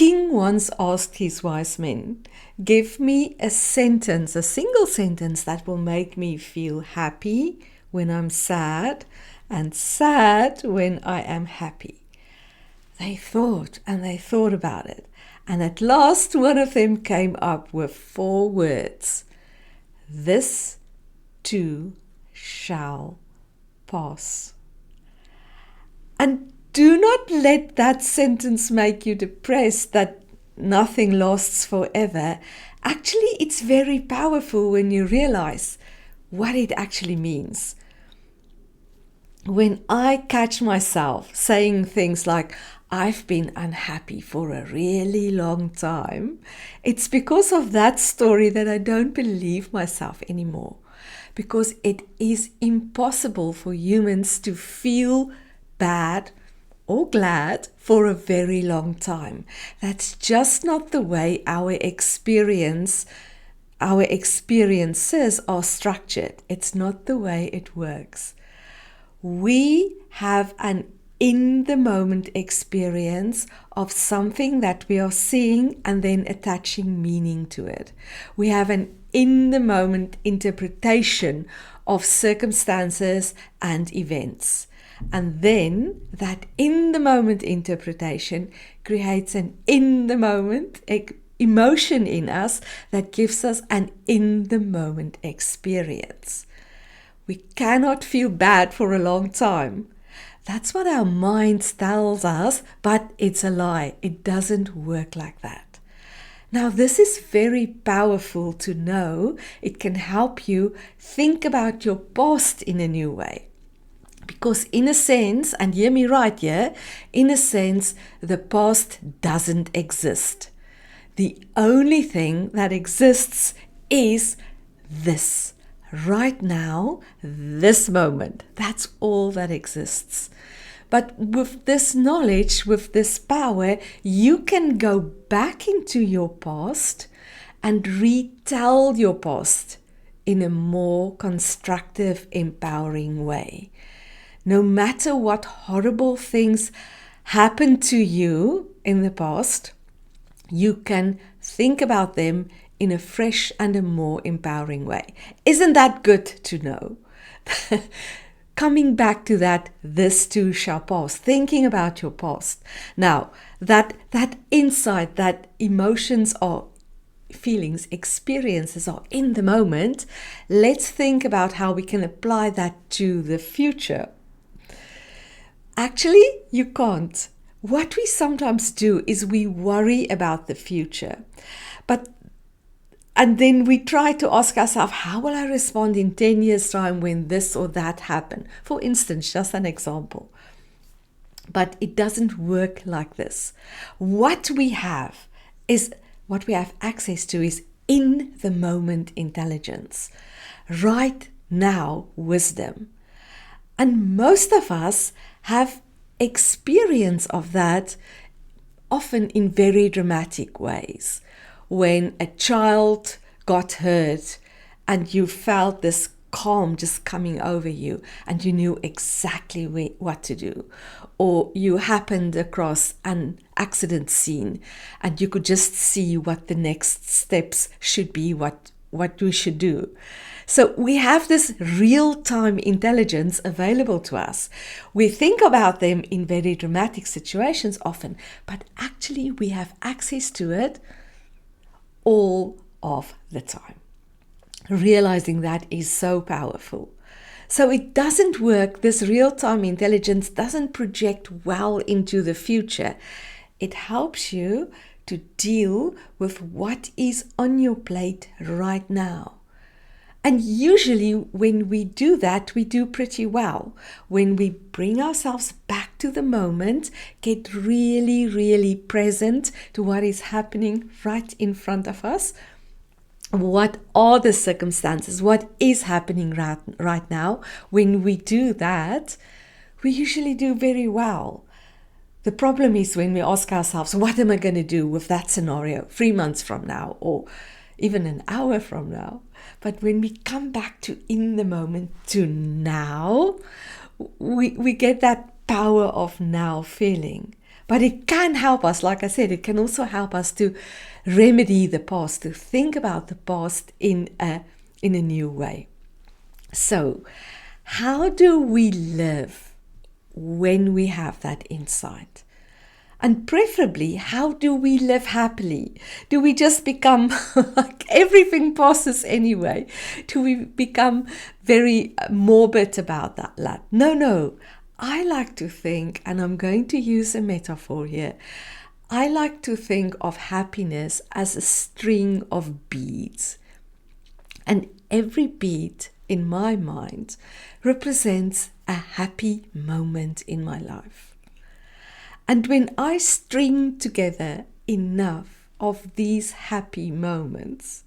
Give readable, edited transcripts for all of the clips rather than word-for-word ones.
king once asked his wise men, "Give me a sentence, a single sentence that will make me feel happy when I'm sad and sad when I am happy." They thought and they thought about it. And at last one of them came up with 4 words. "This too shall pass." And do not let that sentence make you depressed that nothing lasts forever. Actually, it's very powerful when you realize what it actually means. When I catch myself saying things like, "I've been unhappy for a really long time," it's because of that story that I don't believe myself anymore. Because it is impossible for humans to feel bad or glad for a very long time. That's just not the way our experiences are structured. It's not the way it works. We have an in-the-moment experience of something that we are seeing and then attaching meaning to it. We have an in-the-moment interpretation of circumstances and events. And then that in-the-moment interpretation creates an in-the-moment emotion in us that gives us an in-the-moment experience. We cannot feel bad for a long time. That's what our mind tells us, but it's a lie. It doesn't work like that. Now, this is very powerful to know. It can help you think about your past in a new way. Because in a sense, and hear me right here, in a sense, the past doesn't exist. The only thing that exists is this. Right now, this moment, that's all that exists. But with this knowledge, with this power, you can go back into your past and retell your past in a more constructive, empowering way. No matter what horrible things happened to you in the past, you can think about them in a fresh and a more empowering way. Isn't that good to know? Coming back to that, this too shall pass, thinking about your past. Now, that insight, that emotions or feelings, experiences are in the moment, let's think about how we can apply that to the future. Actually, you can't. What we sometimes do is we worry about the future. And then we try to ask ourselves, how will I respond in 10 years' time when this or that happen? For instance, just an example. But it doesn't work like this. What we have access to is in the moment intelligence. Right now, wisdom. And most of us have experience of that, often in very dramatic ways. When a child got hurt and you felt this calm just coming over you and you knew exactly what to do. Or you happened across an accident scene and you could just see what the next steps should be, what we should do. So we have this real-time intelligence available to us. We think about them in very dramatic situations often, but actually we have access to it all of the time. Realizing that is so powerful. So it doesn't work. This real-time intelligence doesn't project well into the future. It helps you to deal with what is on your plate right now. And usually when we do that, we do pretty well. When we bring ourselves back to the moment, get really, really present to what is happening right in front of us. What are the circumstances? What is happening right now? When we do that, we usually do very well. The problem is when we ask ourselves, what am I going to do with that scenario 3 months from now or even an hour from now? But when we come back to in the moment, to now, we get that power of now feeling. But it can help us, like I said, it can also help us to remedy the past, to think about the past in a new way. So, how do we live when we have that insight? And preferably, how do we live happily? Do we just become like everything passes anyway? Do we become very morbid about that? No. I like to think, and I'm going to use a metaphor here. I like to think of happiness as a string of beads. And every bead in my mind represents a happy moment in my life. And when I string together enough of these happy moments,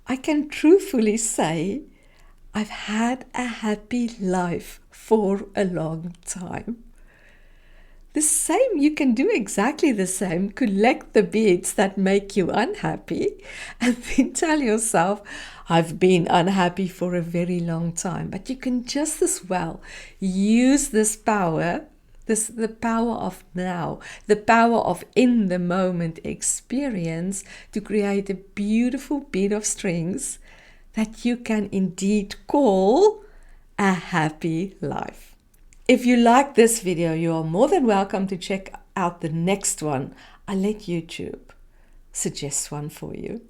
I can truthfully say I've had a happy life for a long time. The same, you can do exactly the same. Collect the beads that make you unhappy and then tell yourself, I've been unhappy for a very long time. But you can just as well use this power, the power of now, the power of in the moment experience to create a beautiful bead of strings that you can indeed call a happy life. If you like this video, you are more than welcome to check out the next one. I'll let YouTube suggest one for you.